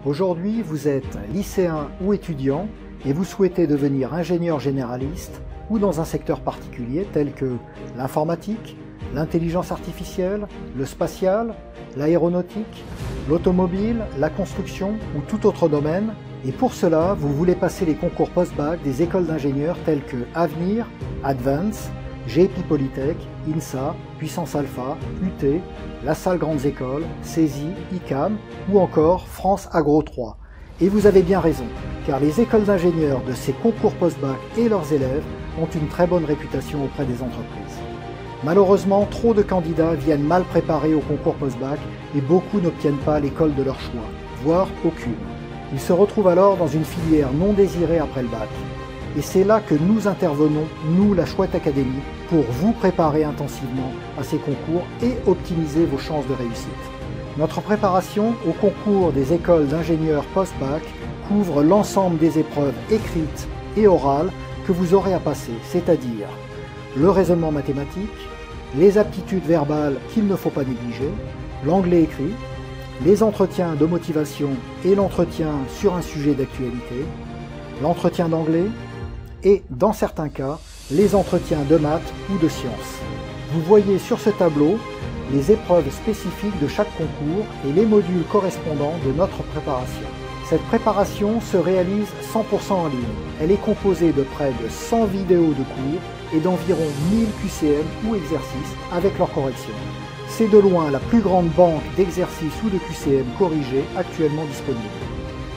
Aujourd'hui, vous êtes lycéen ou étudiant et vous souhaitez devenir ingénieur généraliste ou dans un secteur particulier tel que l'informatique, l'intelligence artificielle, le spatial, l'aéronautique, l'automobile, la construction ou tout autre domaine. Et pour cela, vous voulez passer les concours post-bac des écoles d'ingénieurs telles que Avenir, Advance, GEPI Polytech, INSA, Puissance Alpha, UT, La Salle Grandes Écoles, CESI, ICAM ou encore France Agro 3. Et vous avez bien raison, car les écoles d'ingénieurs de ces concours post-bac et leurs élèves ont une très bonne réputation auprès des entreprises. Malheureusement, trop de candidats viennent mal préparés au concours post-bac et beaucoup n'obtiennent pas l'école de leur choix, voire aucune. Ils se retrouvent alors dans une filière non désirée après le bac. Et c'est là que nous intervenons, nous la Chouette Académie, pour vous préparer intensivement à ces concours et optimiser vos chances de réussite. Notre préparation au concours des écoles d'ingénieurs post-bac couvre l'ensemble des épreuves écrites et orales que vous aurez à passer, c'est-à-dire le raisonnement mathématique, les aptitudes verbales qu'il ne faut pas négliger, l'anglais écrit, les entretiens de motivation et l'entretien sur un sujet d'actualité, l'entretien d'anglais et, dans certains cas, les entretiens de maths ou de sciences. Vous voyez sur ce tableau les épreuves spécifiques de chaque concours et les modules correspondants de notre préparation. Cette préparation se réalise 100% en ligne. Elle est composée de près de 100 vidéos de cours et d'environ 1000 QCM ou exercices avec leurs corrections. C'est de loin la plus grande banque d'exercices ou de QCM corrigés actuellement disponible.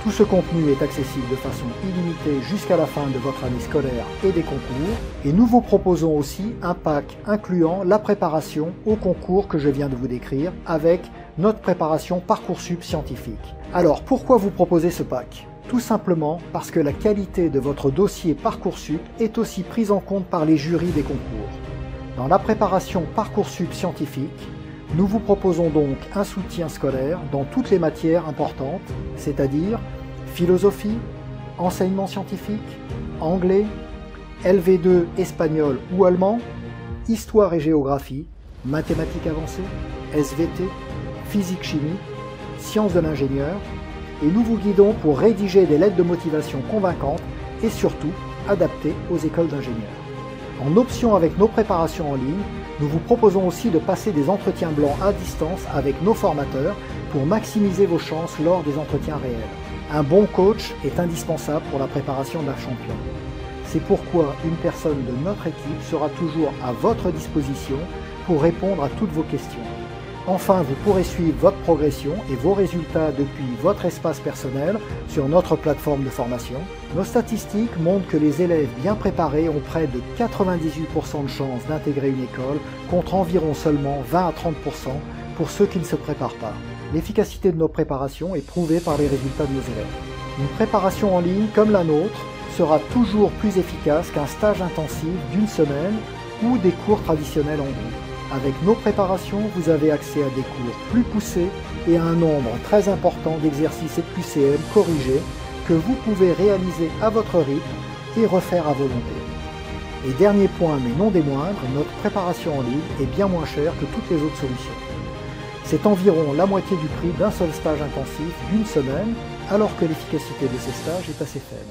Tout ce contenu est accessible de façon illimitée jusqu'à la fin de votre année scolaire et des concours. Et nous vous proposons aussi un pack incluant la préparation au concours que je viens de vous décrire avec notre préparation Parcoursup scientifique. Alors pourquoi vous proposer ce pack ? Tout simplement parce que la qualité de votre dossier Parcoursup est aussi prise en compte par les jurys des concours. Dans la préparation Parcoursup scientifique, nous vous proposons donc un soutien scolaire dans toutes les matières importantes, c'est-à-dire philosophie, enseignement scientifique, anglais, LV2 espagnol ou allemand, histoire et géographie, mathématiques avancées, SVT, physique-chimie, sciences de l'ingénieur, et nous vous guidons pour rédiger des lettres de motivation convaincantes et surtout adaptées aux écoles d'ingénieurs. En option avec nos préparations en ligne, nous vous proposons aussi de passer des entretiens blancs à distance avec nos formateurs pour maximiser vos chances lors des entretiens réels. Un bon coach est indispensable pour la préparation d'un champion. C'est pourquoi une personne de notre équipe sera toujours à votre disposition pour répondre à toutes vos questions. Enfin, vous pourrez suivre votre progression et vos résultats depuis votre espace personnel sur notre plateforme de formation. Nos statistiques montrent que les élèves bien préparés ont près de 98% de chances d'intégrer une école contre environ seulement 20 à 30% pour ceux qui ne se préparent pas. L'efficacité de nos préparations est prouvée par les résultats de nos élèves. Une préparation en ligne comme la nôtre sera toujours plus efficace qu'un stage intensif d'une semaine ou des cours traditionnels en groupe. Avec nos préparations, vous avez accès à des cours plus poussés et à un nombre très important d'exercices et de QCM corrigés que vous pouvez réaliser à votre rythme et refaire à volonté. Et dernier point, mais non des moindres, notre préparation en ligne est bien moins chère que toutes les autres solutions. C'est environ la moitié du prix d'un seul stage intensif d'une semaine, alors que l'efficacité de ces stages est assez faible.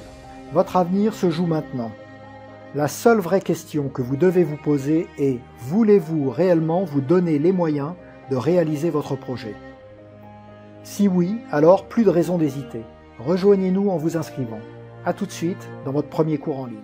Votre avenir se joue maintenant. La seule vraie question que vous devez vous poser est: voulez-vous réellement vous donner les moyens de réaliser votre projet? Si oui, alors plus de raison d'hésiter. Rejoignez-nous en vous inscrivant. A tout de suite dans votre premier cours en ligne.